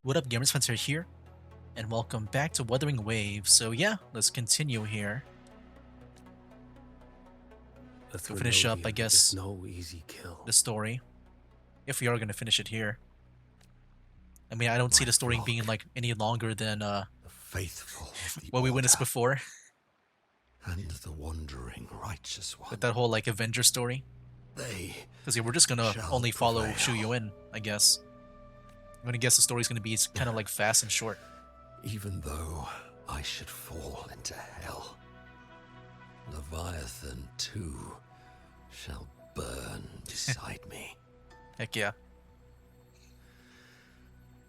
What up, gamers? Spencer here, and welcome back to Wuthering Waves. So yeah, let's continue here. The Go finish up, I Threnodian is guess, no easy kill. the story. If we are gonna finish it here. I mean, I don't see My the story being flock, like any longer than the faithful of the what we witnessed Order, before and the wandering righteous one. with that whole like Avenger story. They Because yeah, we're just gonna shall only follow prevail. Shu I guess. I'm gonna guess the story's gonna be kind of like fast and short. Even though I should fall into hell, Leviathan too shall burn beside me. Heck yeah.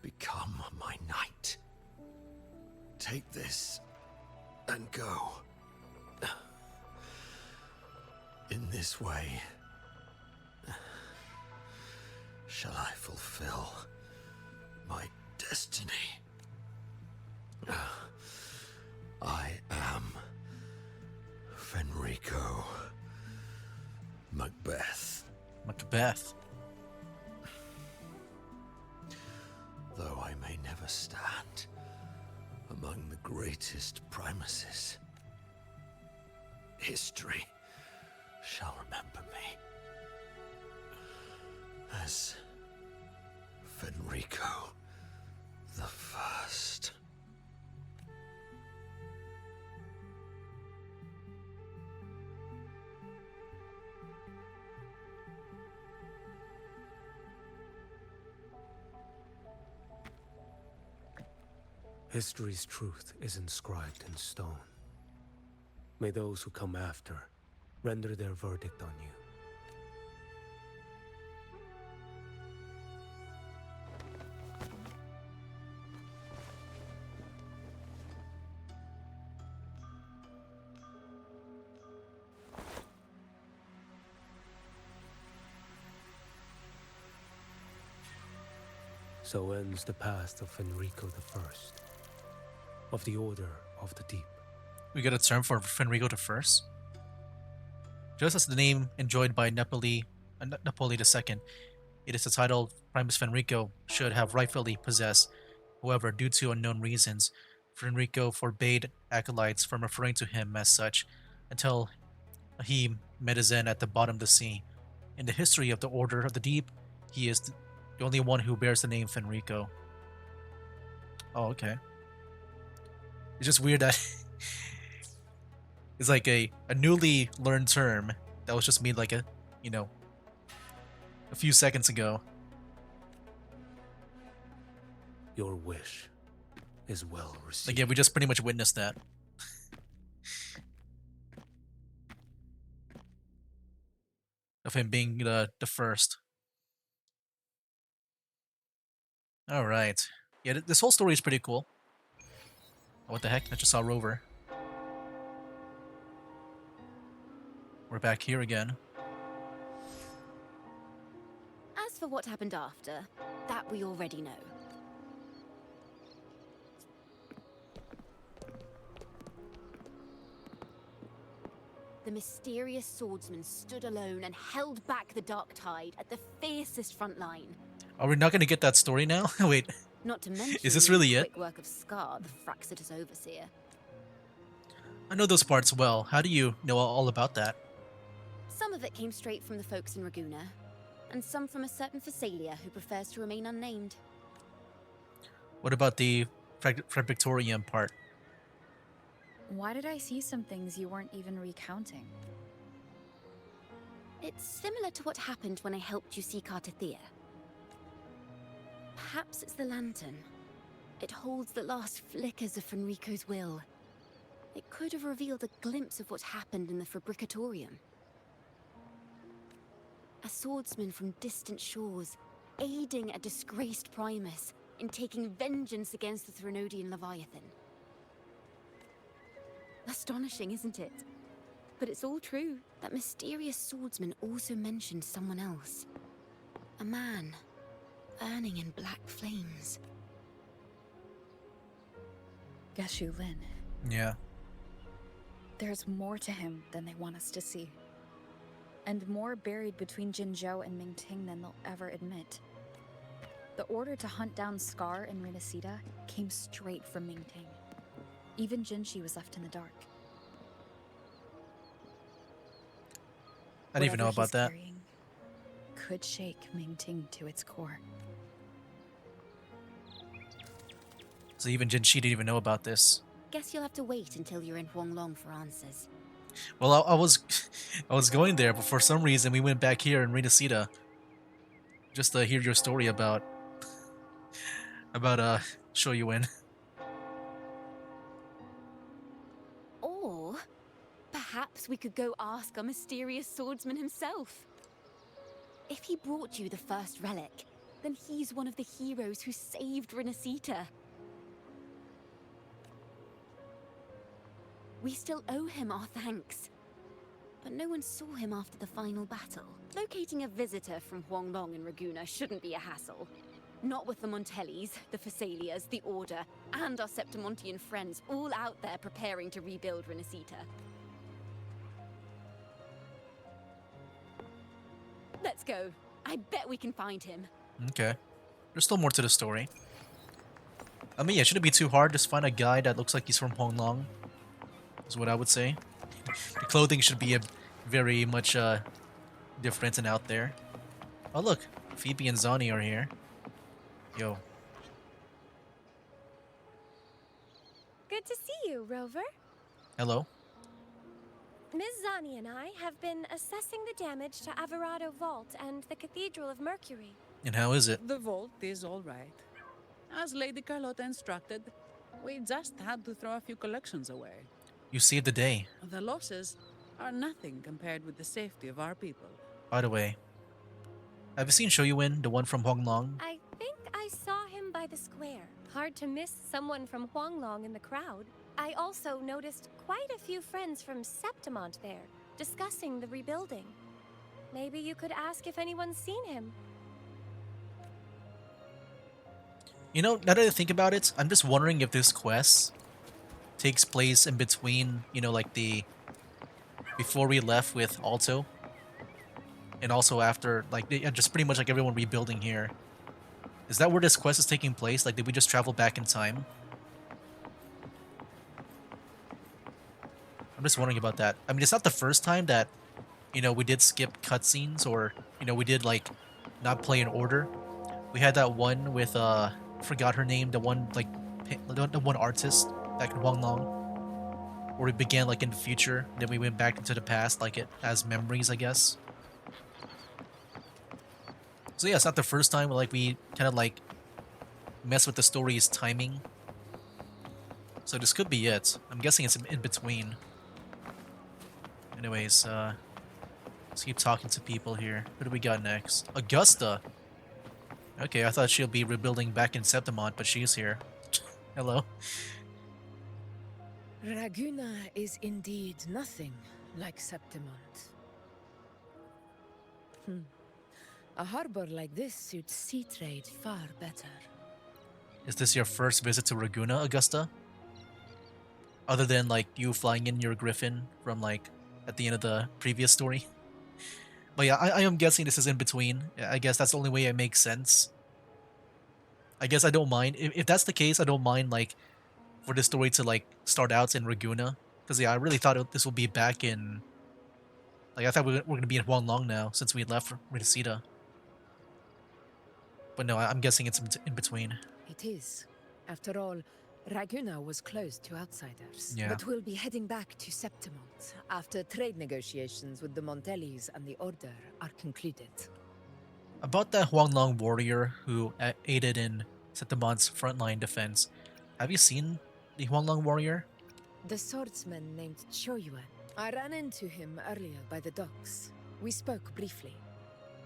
Become my knight. Take this and go. In this way, shall I fulfill my destiny. I am Fenrico Macbeth. Macbeth. Though I may never stand among the greatest Primuses, history shall remember me as Fenrico the First. History's truth is inscribed in stone. May those who come after render their verdict on you. So ends the past of Fenrico I, of the Order of the Deep. We got a term for Fenrico I. Just as the name enjoyed by Napoli II, it is the title Primus Fenrico should have rightfully possessed. However, due to unknown reasons, Fenrico forbade acolytes from referring to him as such until he met his end at the bottom of the sea. In the history of the Order of the Deep, he is the only one who bears the name Fenrico. Oh, okay. It's just weird that it's like a newly learned term that was just made like a few seconds ago. Your wish is well received. Like, yeah, we just pretty much witnessed that. Of him being the first. Alright. Yeah, this whole story is pretty cool. Oh, what the heck? I just saw Rover. We're back here again. As for what happened after, that we already know. The mysterious swordsman stood alone and held back the dark tide at the fiercest front line. Are we not gonna get that story now? Wait. Not to mention Is this the really it? quick work of Scar, the Fraxitus overseer. I know those parts well. How do you know all about that? Some of it came straight from the folks in Raguna, and some from a certain Phasalia who prefers to remain unnamed. What about the Victorian part? Why did I see some things you weren't even recounting? It's similar to what happened when I helped you seek Artathea. Perhaps it's the lantern. It holds the last flickers of Fenrico's will. It could have revealed a glimpse of what happened in the Fabricatorium. A swordsman from distant shores, aiding a disgraced Primus in taking vengeance against the Threnodian Leviathan. Astonishing, isn't it? But it's all true. That mysterious swordsman also mentioned someone else. A man, burning in black flames. Geshu Lin. Yeah. There's more to him than they want us to see. And more buried between Jinzhou and Mingting than they'll ever admit. The order to hunt down Scar and Renacita came straight from Mingting. Even Jinshi was left in the dark. I didn't even know Whatever about he's that. carrying could shake Mingting to its core. So even Jinshi didn't even know about this. Guess you'll have to wait until you're in Huanglong for answers. Well, I was I was going there, but for some reason we went back here in Renacita just to hear your story about Shoyuin. Or perhaps we could go ask our mysterious swordsman himself. If he brought you the first relic, then he's one of the heroes who saved Renacita. We still owe him our thanks. But no one saw him after the final battle. Locating a visitor from Huanglong and Raguna shouldn't be a hassle. Not with the Montellis, the Phassalias, the Order, and our Septimontian friends all out there preparing to rebuild Renacita. Let's go. I bet we can find him. Okay. There's still more to the story. I mean, yeah, it shouldn't be too hard. Just find a guy that looks like he's from Honglong. Is what I would say. The clothing should be very much different and out there. Oh look, Phoebe and Zani are here. Yo. Good to see you, Rover. Hello. Ms. Zani and I have been assessing the damage to Averado Vault and the Cathedral of Mercury. And how is it? The vault is all right. As Lady Carlotta instructed, we just had to throw a few collections away. You saved the day. The losses are nothing compared with the safety of our people. By the way, have you seen Shoyuin, the one from Honglong? I think I saw him by the square. Hard to miss someone from Huanglong in the crowd. I also noticed quite a few friends from Septimont there, discussing the rebuilding. Maybe you could ask if anyone's seen him. You know, now that I think about it, I'm just wondering if this quest takes place in between, you know, like the before we left with Alto, and also after, like, just pretty much like everyone rebuilding here. Is that where this quest is taking place? Like, did we just travel back in time? I'm just wondering about that. I mean, it's not the first time that, you know, we did skip cutscenes or, you know, we did, like, not play in order. We had that one with, forgot her name, the one, like, the one artist back in Huanglong, where we began, like, in the future, then we went back into the past, like, it as memories, I guess. So yeah, it's not the first time, like, we kind of, like, mess with the story's timing. So this could be it. I'm guessing it's in between. Anyways, let's keep talking to people here. Who do we got next? Augusta! Okay, I thought she'll be rebuilding back in Septimont, but she's here. Hello. Raguna is indeed nothing like Septimont. A harbor like this suits sea trade far better. Is this your first visit to Raguna, Augusta? Other than, like, you flying in your griffin from, like, at the end of the previous story? But yeah, I am guessing this is in between. I guess that's the only way it makes sense. I guess I don't mind. If that's the case, I don't mind, like, for this story to, like, start out in Raguna. Because, yeah, I really thought this would be back in... Like, I thought we're going to be in Huanglong now, since we left Renacita. But no, I'm guessing it's in between. It is. After all, Raguna was closed to outsiders. Yeah. But we'll be heading back to Septimont after trade negotiations with the Montellis and the Order are concluded. About that Huanglong warrior who aided in Septimont's frontline defense, have you seen the Huanglong warrior? The swordsman named Choyuan. I ran into him earlier by the docks. We spoke briefly.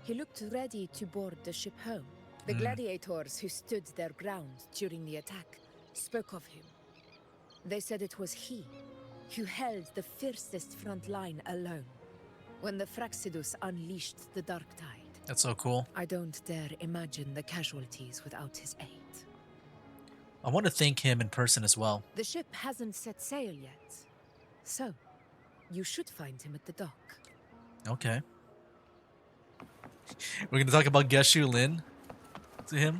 He looked ready to board the ship home. The gladiators who stood their ground during the attack spoke of him. They said it was he who held the fiercest front line alone when the Fraxidus unleashed the Dark Tide. That's so cool. I don't dare imagine the casualties without his aid. I want to thank him in person as well. The ship hasn't set sail yet, so you should find him at the dock. Okay. We're going to talk about Geshu Lin to him.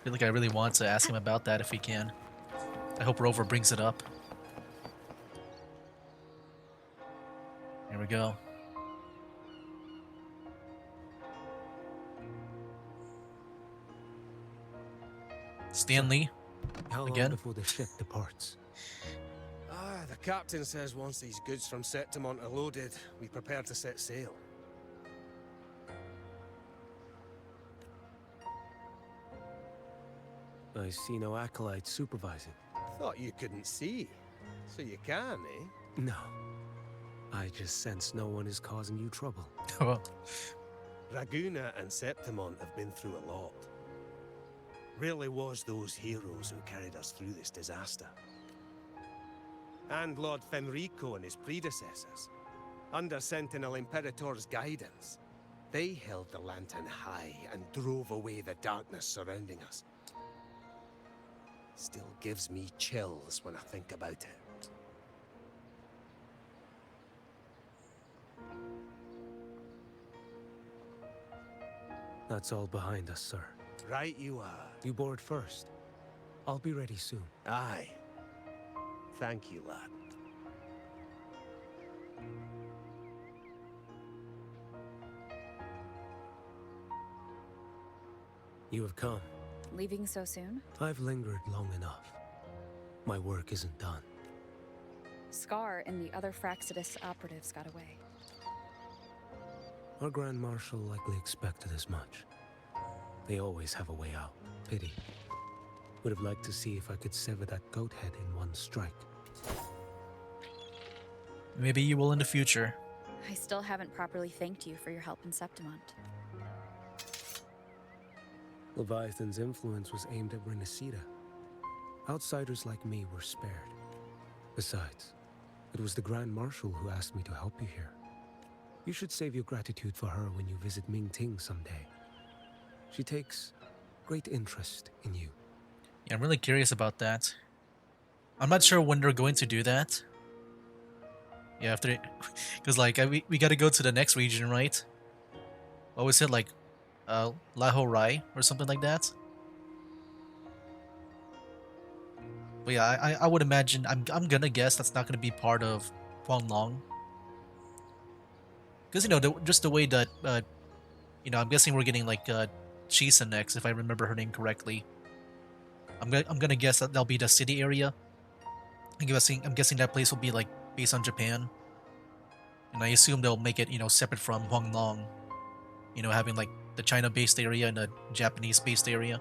feel like I really want to ask him about that if we can. I hope Rover brings it up. Here we go. Stanley, How long again? before the ship departs? The captain says once these goods from Septimont are loaded, we prepare to set sail. I see no acolytes supervising. Thought you couldn't see. So you can, eh? No. I just sense no one is causing you trouble. Oh, Raguna and Septimont have been through a lot. Really was those heroes who carried us through this disaster. And Lord Fenrico and his predecessors, under Sentinel Imperator's guidance, they held the lantern high and drove away the darkness surrounding us. Still gives me chills when I think about it. That's all behind us, sir. Right you are. You board first. I'll be ready soon. Aye. Thank you, lad. You have come. Leaving so soon? I've lingered long enough. My work isn't done. Scar and the other Fraxidus operatives got away. Our Grand Marshal likely expected as much. They always have a way out. Pity. Would have liked to see if I could sever that goat head in one strike. maybe you will in the future. I still haven't properly thanked you for your help in Septimont. Leviathan's influence was aimed at Renacida. Outsiders like me were spared. Besides, it was the Grand Marshal who asked me to help you here. You should save your gratitude for her when you visit Mingting someday. She takes great interest in you. Yeah, I'm really curious about that. I'm not sure when they're going to do that. Yeah, after, because like we gotta go to the next region, right? What was it, like, Lahorai or something like that? But yeah, I would imagine, I'm gonna guess that's not gonna be part of Huanglong. Because, you know, just the way that, you know, I'm guessing we're getting, like, Chisa next, if I remember her name correctly. I'm gonna guess that that'll be the city area. I'm guessing that place will be, like, based on Japan. And I assume they'll make it, you know, separate from Huanglong. You know, having, like, the China-based area and the Japanese-based area.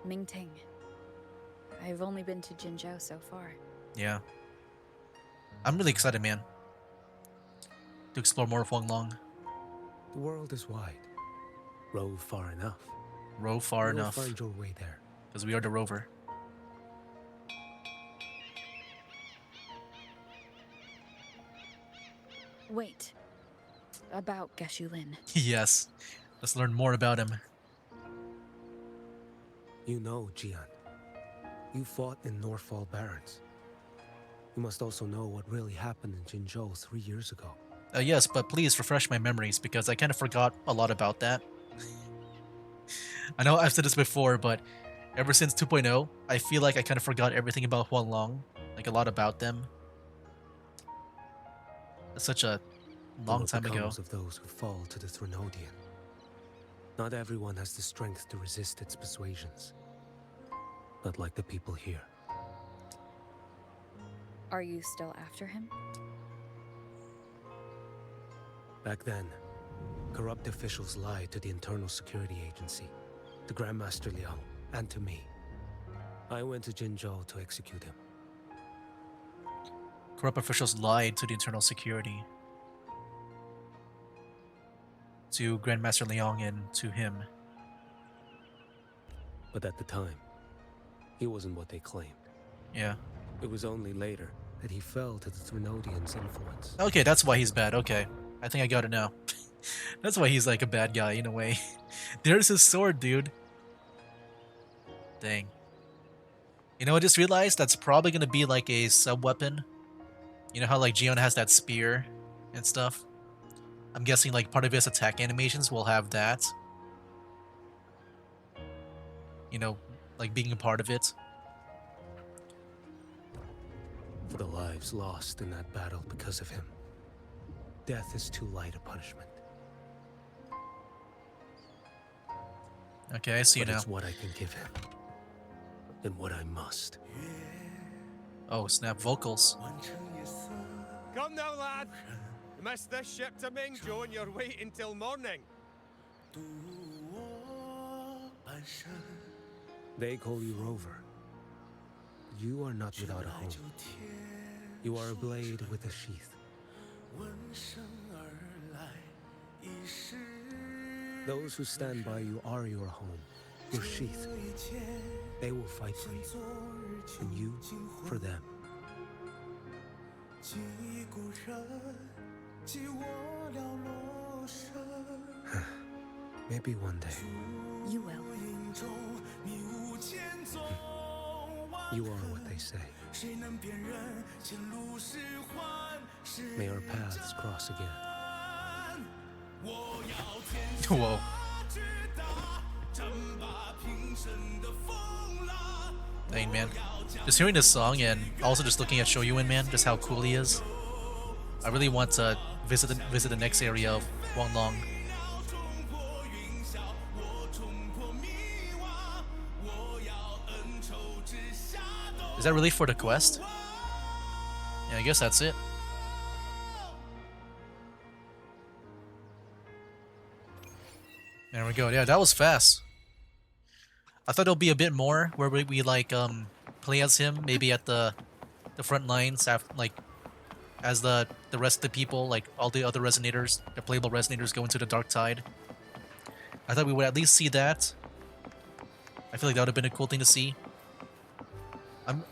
Mingting. I've only been to Jinzhou so far. Yeah. I'm really excited, man, to explore more of Huanglong. The world is wide. Rove far enough. Row far You'll enough, find your way there. because we are the rover. Wait. About Geshu Lin. Yes. Let's learn more about him. You know, Jian. You fought in Norfall Barrens. You must also know what really happened in Jinzhou 3 years ago. Yes, but please refresh my memories, because I kind of forgot a lot about that. I know I've said this before, but ever since 2.0, I feel like I kind of forgot everything about Huanglong. Like, a lot about them. That's such a long What time ago. becomes of those who fall to the Threnodian? Not everyone has the strength to resist its persuasions. Not like the people here. Are you still after him? Back then, corrupt officials lied to the Internal Security Agency, to Grandmaster Liang, and to me. I went to Jinzhou to execute him. Corrupt officials lied to the internal security. To Grandmaster Liang and to him. But at the time, he wasn't what they claimed. Yeah. It was only later that he fell to the Threnodians' influence. Okay, that's why he's bad. Okay. I think I got it now. That's why he's like a bad guy in a way. There's his sword, dude. Dang. You know, I just realized that's probably going to be like a sub-weapon. You know how like Gion has that spear and stuff? I'm guessing like part of his attack animations will have that. you know, like being a part of it. For the lives lost in that battle because of him. Death is too light a punishment. Okay, I see But now. it's what I can give him. And what I must. Oh, snap vocals. Come now, lad. You missed this ship to Mingzhou and you're waiting till morning. They call you Rover. You are not without a home. You are a blade with a sheath. Those who stand by you are your home, your sheath. They will fight for you, and you for them. Maybe one day. You will. You are what they say. May our paths cross again. Whoa. Dang, man. Just hearing this song and also just looking at Shoyuin, man, just how cool he is. I really want to visit the next area of Huanglong. Is that really for the quest? Yeah, I guess that's it. There we go. Yeah, that was fast. I thought there'll be a bit more where we like play as him, maybe at the front lines, after, like as the rest of the people, like all the other resonators, the playable resonators, go into the dark tide. I thought we would at least see that. I feel like that would have been a cool thing to see.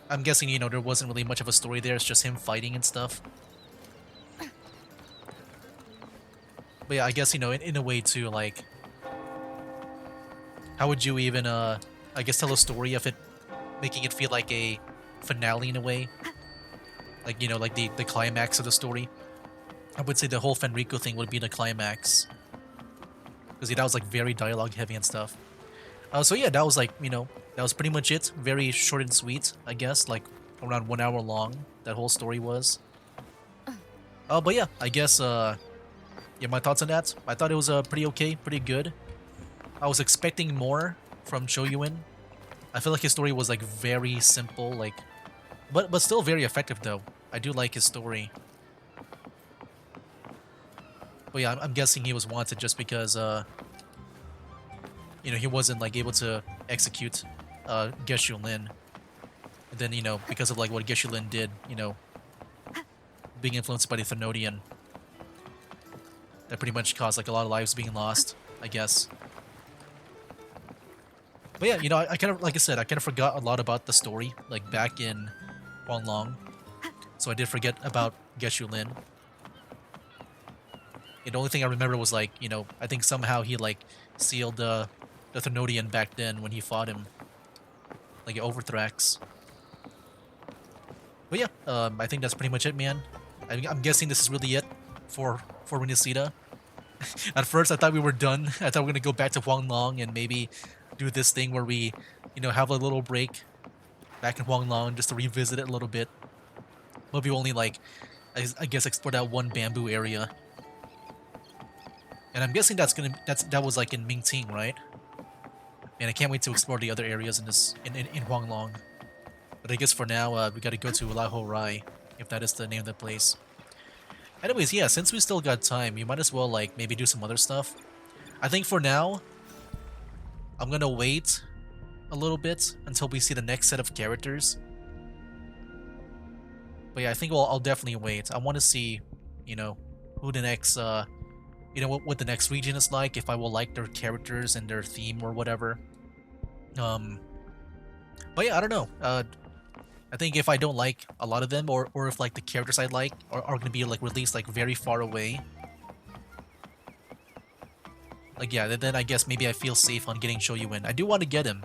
I'm guessing, you know, there wasn't really much of a story there. It's just him fighting and stuff. But yeah, I guess, you know, in a way too, like, how would you even, I guess, tell a story of it, making it feel like a finale in a way? Like, you know, like the climax of the story. I would say the whole Fenrico thing would be the climax. Because yeah, that was like very dialogue heavy and stuff. So yeah, that was like, you know, that was pretty much it. Very short and sweet, I guess. Like around 1 hour long, that whole story was. But yeah, I guess, yeah, my thoughts on that. I thought it was pretty okay, pretty good. I was expecting more from Shoyuin. I feel like his story was like very simple, like, but still very effective though. I do like his story. But yeah, I'm guessing he was wanted just because, you know, he wasn't like able to execute Geshu Lin. And then, you know, because of like what Geshu Lin did, you know, being influenced by the Thenodian, that pretty much caused like a lot of lives being lost, I guess. But yeah, you know, I kind of, like I said, I kind of forgot a lot about the story, like back in Huanglong. So I did forget about Geshu Lin. And the only thing I remember was like, you know, I think somehow he like sealed the Thenodian back then when he fought him, like Overthrax. But yeah, I think that's pretty much it, man. I'm guessing this is really it for Renacida. At first, I thought we were done. I thought we were gonna go back to Huanglong and maybe do this thing where we, you know, have a little break back in Huanglong just to revisit it a little bit. But we only like, I guess, explore that one bamboo area. And I'm guessing that was like in Mingting, right? And I can't wait to explore the other areas in this in Huanglong. But I guess for now, we gotta go to Laho Rai, if that is the name of the place. Anyways, yeah, since we still got time, you might as well like maybe do some other stuff. I think for now, I'm gonna wait a little bit until we see the next set of characters. But yeah, I think I'll definitely wait. I want to see, you know, who the next, you know, what the next region is like, if I will like their characters and their theme or whatever. But yeah, I don't know. I think if I don't like a lot of them, or if like the characters I like are gonna be like released like very far away, like yeah, then I guess maybe I feel safe on getting Shoyuin. I do want to get him,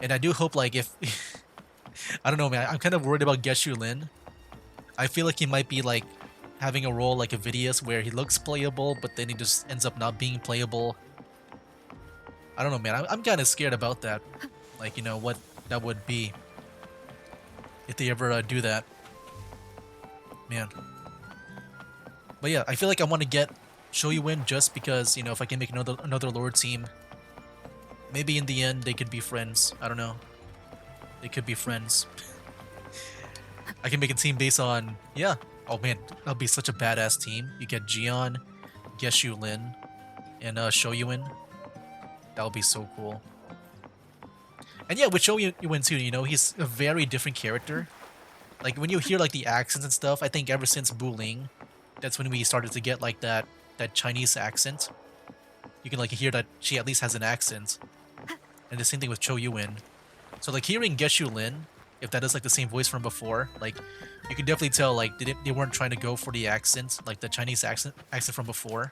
and I do hope like if I don't know, man. I'm kind of worried about Geshu Lin. I feel like he might be like having a role like a Vidius where he looks playable, but then he just ends up not being playable. I don't know, man. I'm kind of scared about that. Like, you know, what that would be if they ever do that. Man. But yeah, I feel like I want to get Shoyuin just because, you know, if I can make another Lord team, maybe in the end they could be friends. I don't know. They could be friends. I can make a team based on, yeah. Oh man, that'll be such a badass team. You get Jian, Geshu Lin, and Shoyuin. That'll be so cool. And yeah, with Shoyuin too, you know, he's a very different character. Like when you hear like the accents and stuff, I think ever since Buling, that's when we started to get like that Chinese accent. You can like hear that she at least has an accent. And the same thing with Cho Yuin. So like hearing Geshu Lin, if that is like the same voice from before, like you can definitely tell like they weren't trying to go for the accent, like the Chinese accent from before.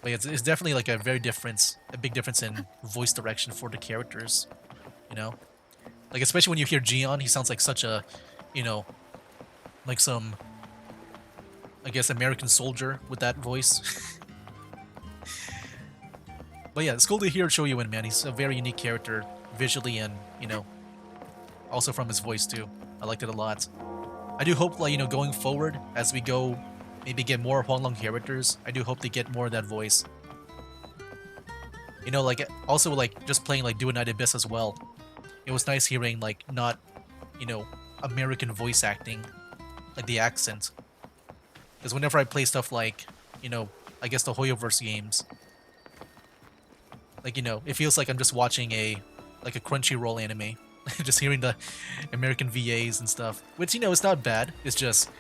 But it's definitely like a big difference in voice direction for the characters, you know? Like especially when you hear Jian, he sounds like such a, you know, like some, I guess, American soldier with that voice. But yeah, it's cool to hear Shoyuin, man. He's a very unique character, visually and, you know, also from his voice too. I liked it a lot. I do hope, like, you know, going forward, as we go, maybe get more Huanglong characters, I do hope they get more of that voice. You know, like, also, like, just playing, like, Do a Night Abyss as well. It was nice hearing, like, not, you know, American voice acting, like the accent. Because whenever I play stuff like, you know, I guess the Hoyoverse games, like, you know, it feels like I'm just watching like a Crunchyroll anime. Just hearing the American VAs and stuff. Which, you know, it's not bad. It's just,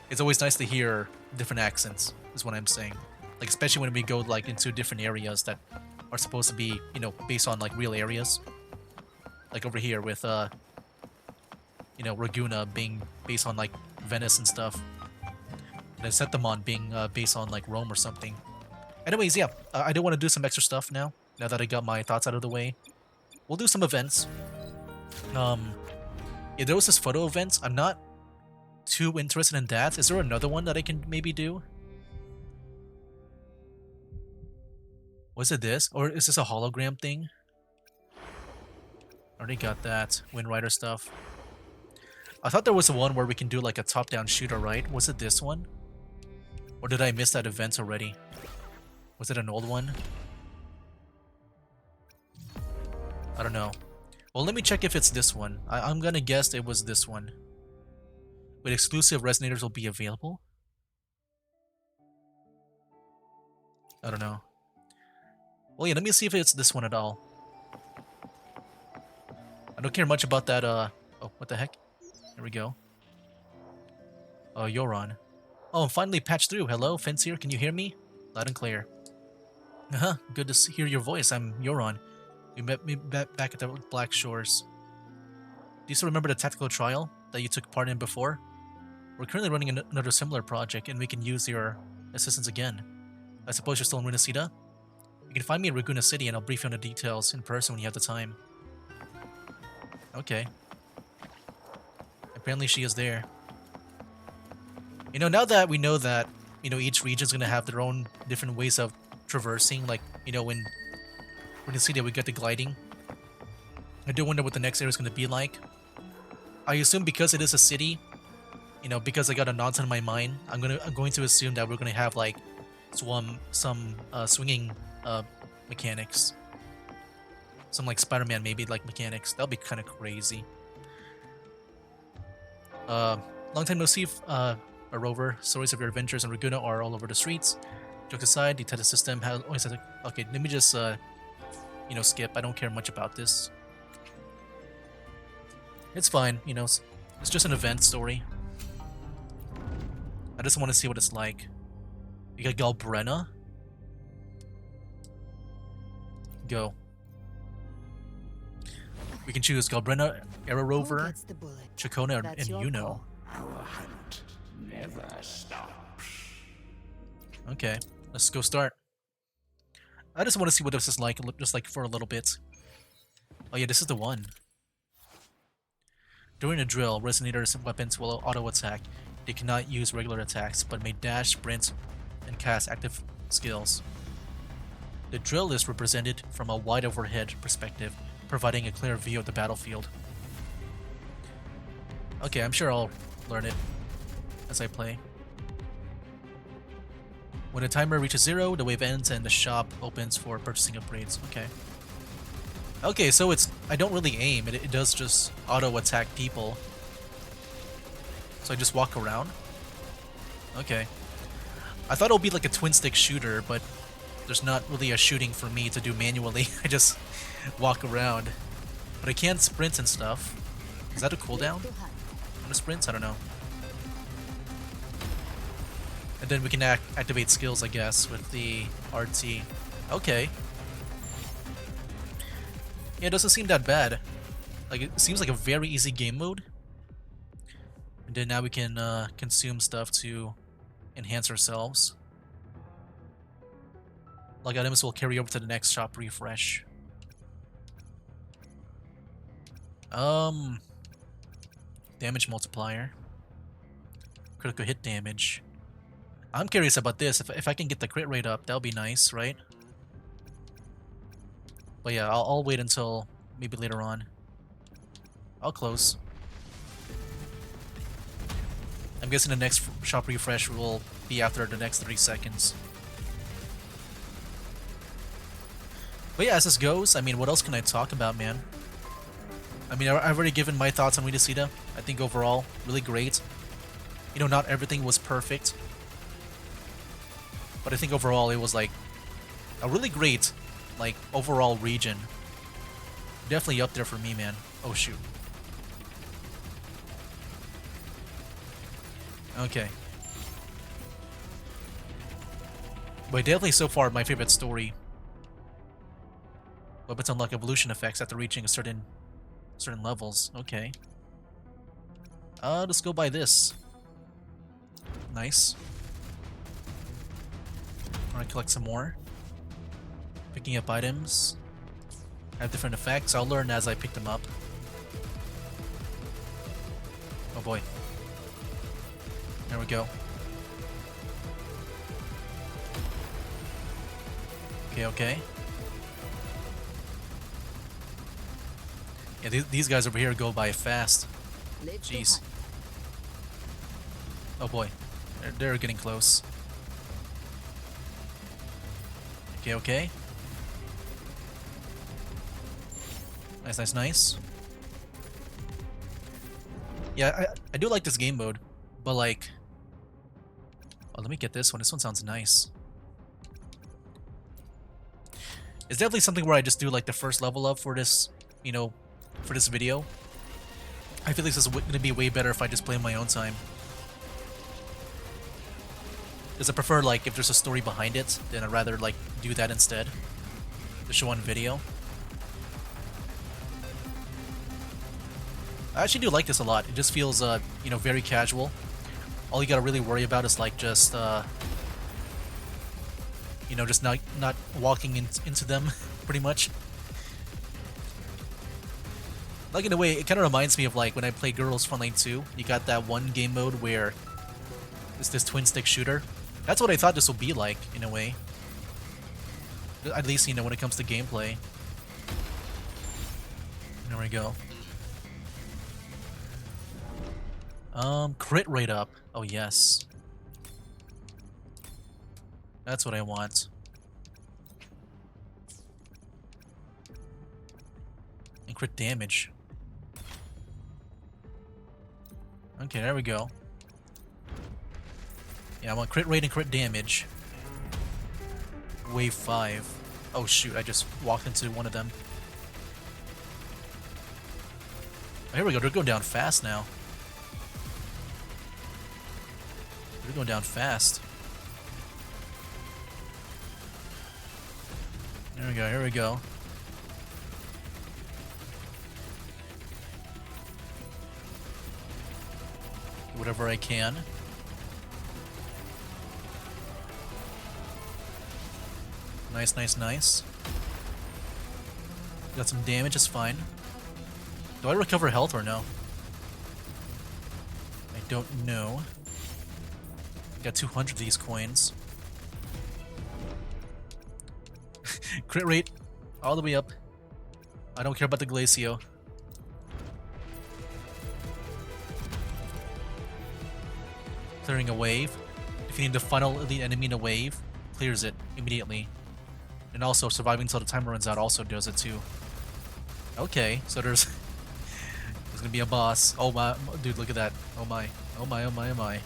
it's always nice to hear different accents, is what I'm saying. Like, especially when we go, like, into different areas that are supposed to be, you know, based on, like, real areas. Like over here with, you know, Raguna being based on, like, Venice and stuff. And then Septimon being based on, like, Rome or something. Anyways, yeah, I do want to do some extra stuff now that I got my thoughts out of the way. We'll do some events. Yeah, there was this photo event. I'm not too interested in that. Is there another one that I can maybe do? Was it this? Or is this a hologram thing? Already got that. Wind Rider stuff. I thought there was one where we can do like a top-down shooter, right? Was it this one? Or did I miss that event already? Was it an old one? I don't know. Well, let me check if it's this one. I'm gonna guess it was this one. But exclusive resonators will be available? I don't know. Well, yeah, let me see if it's this one at all. I don't care much about that, oh, what the heck? There we go. Oh, Yoron. Oh, I'm finally patched through. Hello, Fence here. Can you hear me? Loud and clear. Good to hear your voice. I'm Yoron. We met me back at the Black Shores. Do you still remember the tactical trial that you took part in before? We're currently running another similar project, and we can use your assistance again. I suppose you're still in Renacida? You can find me in Raguna City, and I'll brief you on the details in person when you have the time. Okay. Apparently she is there. You know, now that we know that, you know, each region's gonna have their own different ways of traversing, like, you know, when we can see that we get the gliding. I do wonder what the next area is going to be like. I assume because it is a city, you know, because I got a nonsense in my mind, I'm going to assume that we're going to have like some swinging mechanics, some like Spider-Man maybe like mechanics. That'll be kind of crazy. Long time no see, a rover. Stories of your adventures in Raguna are all over the streets. Jokes aside, the Teta system has always had a... Okay, let me just you know, skip. I don't care much about this. It's fine, you know, it's just an event story. I just want to see what it's like. You got Galbrena? Go. We can choose Galbrena, Arrow Rover, Chacona, and Yuno. Our hunt never stops. Okay, let's go start. I just want to see what this is like, just like for a little bit. Oh yeah, this is the one. During a drill, resonators and weapons will auto-attack. They cannot use regular attacks, but may dash, sprint, and cast active skills. The drill is represented from a wide overhead perspective, providing a clear view of the battlefield. Okay, I'm sure I'll learn it as I play. When the timer reaches 0, the wave ends and the shop opens for purchasing upgrades. Okay. Okay, so I don't really aim. It does just auto-attack people. So I just walk around? Okay. I thought it would be like a twin-stick shooter, but there's not really a shooting for me to do manually. I just walk around. But I can sprint and stuff. Is that a cooldown on the sprints? I don't know. And then we can activate skills, I guess, with the RT. Okay. Yeah, it doesn't seem that bad. Like, it seems like a very easy game mode. And then now we can consume stuff to enhance ourselves. Like, items will carry over to the next shop refresh. Damage multiplier. Critical hit damage. I'm curious about this. If I can get the crit rate up, that'll be nice, right? But yeah, I'll wait until maybe later on. I'll close. I'm guessing the next shop refresh will be after the next 3 seconds. But yeah, as this goes, I mean, what else can I talk about, man? I mean, I've already given my thoughts on Renesita. I think overall, really great. You know, not everything was perfect. But I think overall it was like a really great, like, overall region. Definitely up there for me, man. Oh, shoot. Okay. But definitely so far my favorite story. Weapons unlock evolution effects after reaching a certain levels. Okay. Let's go by this. Nice. Alright, collect some more. Picking up items. Have different effects. I'll learn as I pick them up. Oh boy. There we go. Okay. Yeah, these guys over here go by fast. Jeez. Oh boy. They're getting close. Okay. Nice. Yeah, I do like this game mode, but like... Oh, let me get this one. This one sounds nice. It's definitely something where I just do like the first level up for this, you know, for this video. I feel like this is going to be way better if I just play in my own time. Because I prefer, like, if there's a story behind it, then I'd rather, like, do that instead. To show on video. I actually do like this a lot. It just feels, you know, very casual. All you gotta really worry about is, like, just, you know, just not walking into them, pretty much. Like, in a way, it kind of reminds me of, like, when I played Girls Frontline 2. You got that one game mode where it's this twin-stick shooter. That's what I thought this would be like, in a way. At least, you know, when it comes to gameplay. There we go. Crit rate up. Oh, yes. That's what I want. And crit damage. Okay, there we go. Yeah, I want crit rate and crit damage. Wave 5. Oh shoot, I just walked into one of them. Oh, here we go, they're going down fast now. They're going down fast. Here we go. Do whatever I can. Nice. Got some damage, it's fine. Do I recover health or no? I don't know. Got 200 of these coins. Crit rate all the way up. I don't care about the Glacio. Clearing a wave. Defeating the final elite enemy in a wave clears it immediately. And also surviving until the timer runs out also does it too. Okay, so there's gonna be a boss. Oh my, dude, look at that. Oh my, oh my, oh my, oh my.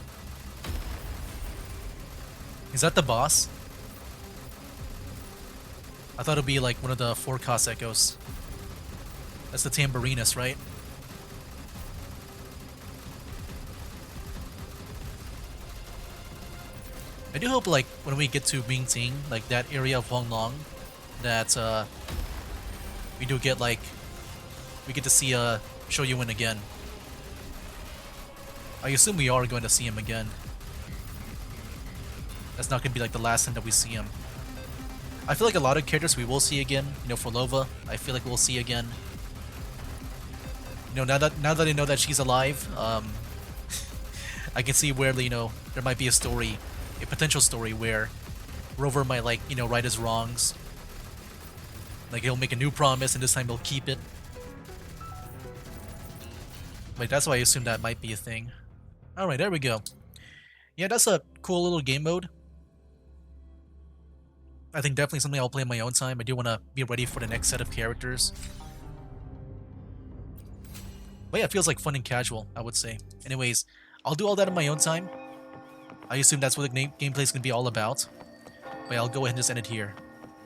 Is that the boss? I thought it'd be like one of the 4 Cos Echoes. That's the Tambourinus, right? I do hope, like, when we get to Mingting, like that area of Huanglong, that we do get like, we get to see Show Yuan again. I assume we are going to see him again. That's not going to be like the last time that we see him. I feel like a lot of characters we will see again. You know, for Lova, I feel like we'll see again. You know, now that I know that she's alive, I can see where, you know, there might be a story, a potential story where Rover might, like, you know, right his wrongs. Like, he'll make a new promise and this time he'll keep it. Like, that's why I assume that might be a thing. Alright, there we go. Yeah, that's a cool little game mode. I think definitely something I'll play in my own time. I do want to be ready for the next set of characters. But yeah, it feels like fun and casual, I would say. Anyways, I'll do all that in my own time. I assume that's what the gameplay is going to be all about. But I'll go ahead and just end it here.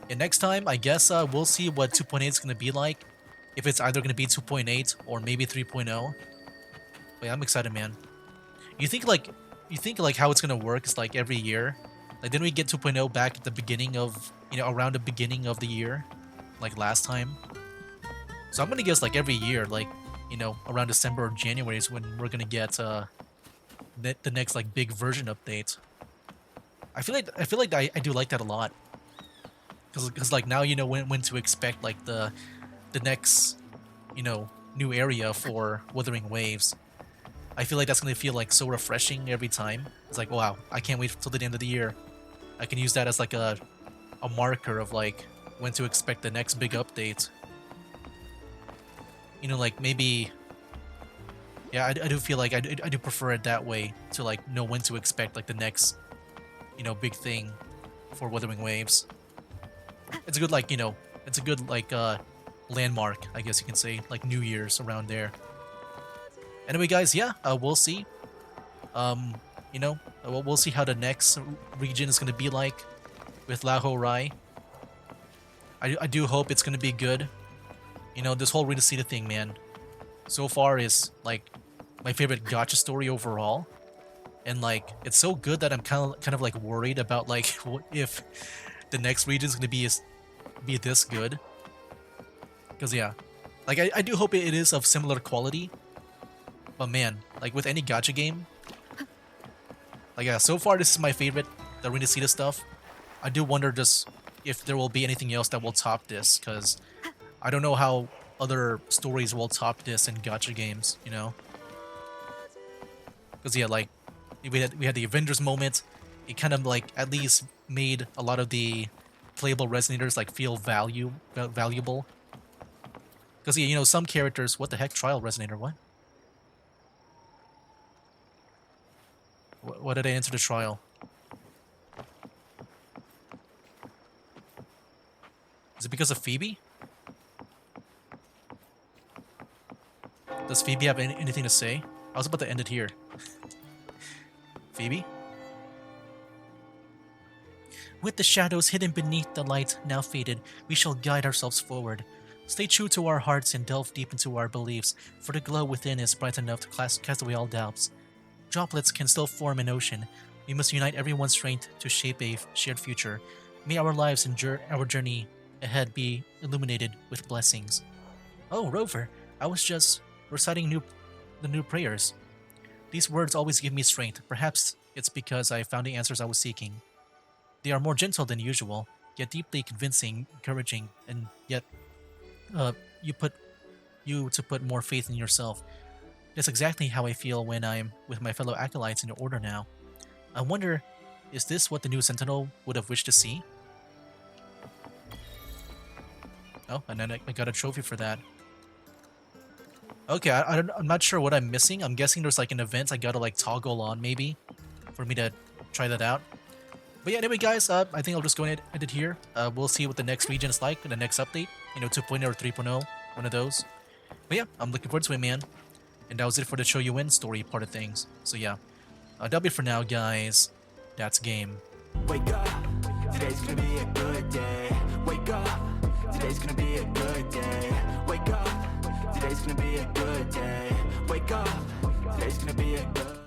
And next time, I guess we'll see what 2.8 is going to be like. If it's either going to be 2.8 or maybe 3.0. But yeah, I'm excited, man. You think like how it's going to work is like every year? Like, didn't we get 2.0 back at the beginning of, you know, around the beginning of the year? Like last time? So I'm going to guess like every year, like, you know, around December or January is when we're going to get the next like big version update. I feel like I do like that a lot. Cause like now you know when to expect like the next, you know, new area for Wuthering Waves. I feel like that's gonna feel like so refreshing every time. It's like, wow, I can't wait till the end of the year. I can use that as like a marker of like when to expect the next big update. You know, like maybe, yeah, I do feel like I do prefer it that way, to like know when to expect like the next, you know, big thing for Wuthering Waves. It's a good, like, you know, it's a good like landmark, I guess you can say, like New Year's around there. Anyway, guys, yeah, we'll see. You know, we'll see how the next region is gonna be like with La Ho Rai. I do hope it's gonna be good. You know, this whole Renacida thing, man, so far is like my favorite gacha story overall, and like it's so good that I'm kind of like worried about like what if the next region is gonna be this good. Because yeah, like I do hope it is of similar quality. But man, like with any gacha game, like yeah, so far this is my favorite, the Renacida stuff. I do wonder just if there will be anything else that will top this, because I don't know how other stories will top this in gacha games, you know? Because yeah, like we had the Avengers moment. It kind of like at least made a lot of the playable resonators like feel valuable. Because yeah, you know, some characters, what the heck, trial resonator, what? What did I enter the trial? Is it because of Phoebe? Does Phoebe have anything to say? I was about to end it here. Phoebe? With the shadows hidden beneath the light now faded, we shall guide ourselves forward. Stay true to our hearts and delve deep into our beliefs, for the glow within is bright enough to cast away all doubts. Droplets can still form an ocean. We must unite everyone's strength to shape a shared future. May our lives and our journey ahead be illuminated with blessings. Oh, Rover, I was just reciting the new prayers. These words always give me strength. Perhaps it's because I found the answers I was seeking. They are more gentle than usual, yet deeply convincing, encouraging, and yet you to put more faith in yourself. That's exactly how I feel when I'm with my fellow acolytes in the Order now. I wonder, is this what the new Sentinel would have wished to see? Oh, and then I got a trophy for that. Okay, I'm not sure what I'm missing. I'm guessing there's like an event I gotta like toggle on maybe for me to try that out. But yeah, anyway, guys, I think I'll just go ahead and end it here. We'll see what the next region is like in the next update. You know, 2.0 or 3.0, one of those. But yeah, I'm looking forward to it, man. And that was it for the show you win story part of things. So yeah, that'll be it for now, guys. That's game. Wake up, today's gonna be a good day. Wake up, today's gonna be a good day. Wake up, today's gonna be a good day. Wake up, today's gonna be a good